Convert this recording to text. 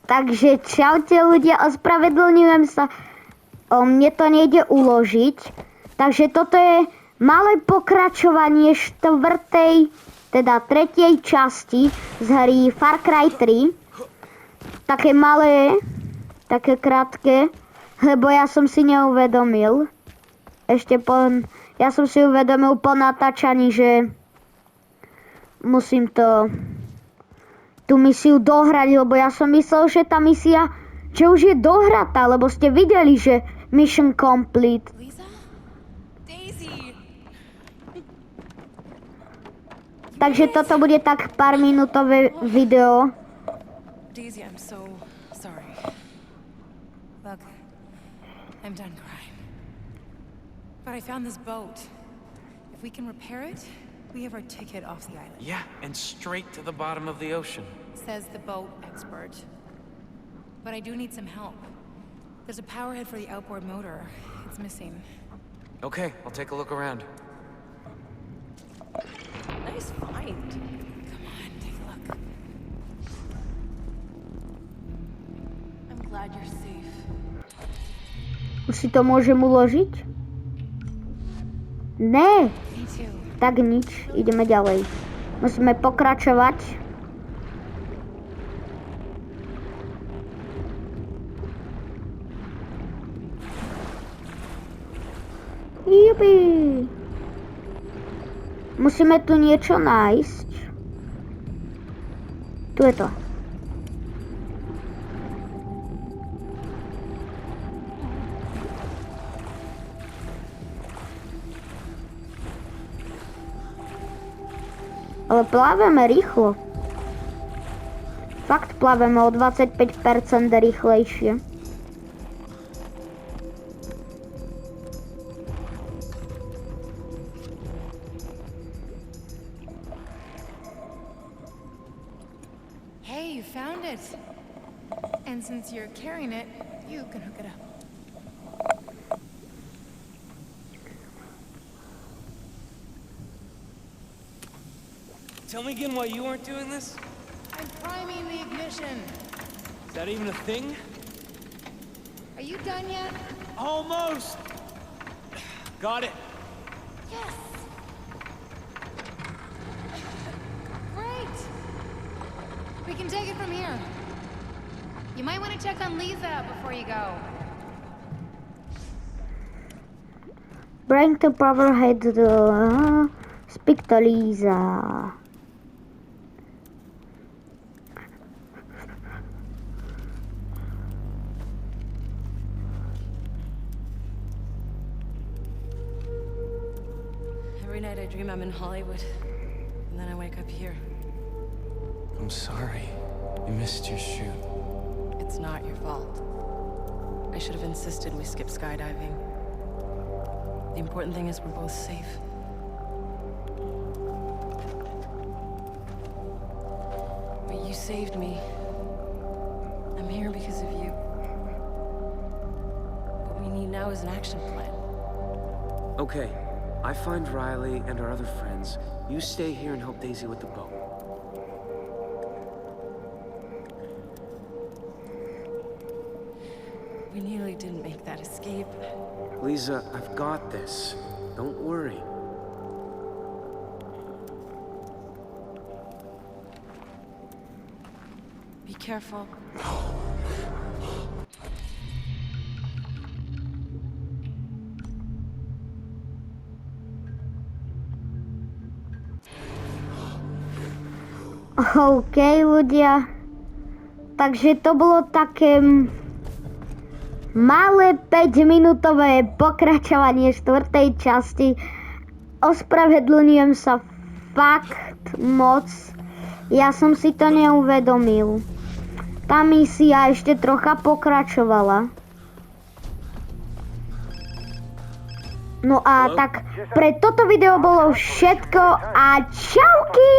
Takže čaute ľudia, ospravedlňujem sa. Mne to nejde uložiť. Takže toto je malé pokračovanie tretej časti z hry Far Cry 3. Také malé, také krátke, lebo ja som si neuvedomil. Ja som si uvedomil po natáčaní, že musím tú misiu dohrať, lebo ja som myslel, že tá misia, že už je dohratá, lebo ste videli, že mission complete. Lisa? Daisy! Takže toto bude tak pár minútové video. Daisy, I'm so sorry. Look, I'm done crying. But I found this boat. If we can repair it, we have our ticket off the island. Yeah, and straight to the bottom of the ocean. Says the boat expert. But I do need some help. There's a power head for the outboard motor. It's missing. Okay, I'll take a look around. Nice find. Come on, take a look. I'm glad you're safe. Už si to môžem uložiť? Ne, Me too. tak nič, ideme ďalej. Musíme pokračovať. Jupi. Musíme tu niečo nájsť. Tu je to. Ale plávame rýchlo. Fakt plávame o 25% rýchlejšie. Hey, you found it. And since you're carrying it, you can hook it up. Tell me again why you aren't doing this? I'm priming the ignition. Is that even a thing? Are you done yet? Almost! Got it. Yes. Great. We can take it from here. You might want to check on Lisa before you go. Bring the power head to speak to Lisa. Every night I dream I'm in Hollywood, and then I wake up here. I'm sorry. You missed your shoot. It's not your fault. I should have insisted we skip skydiving. The important thing is we're both safe. But you saved me. I'm here because of you. What we need now is an action plan. Okay, I find Riley and our other friends. You stay here and help Daisy with the boat. We nearly didn't make that escape. Lisa, I've got this. Don't worry. Be careful. OK, ľudia. Takže to bolo také malé 5-minútové pokračovanie 4. časti. Ospravedlňujem sa fakt moc. Ja som si to neuvedomil. Tá misia ešte trocha pokračovala. No a tak pre toto video bolo všetko a čauky!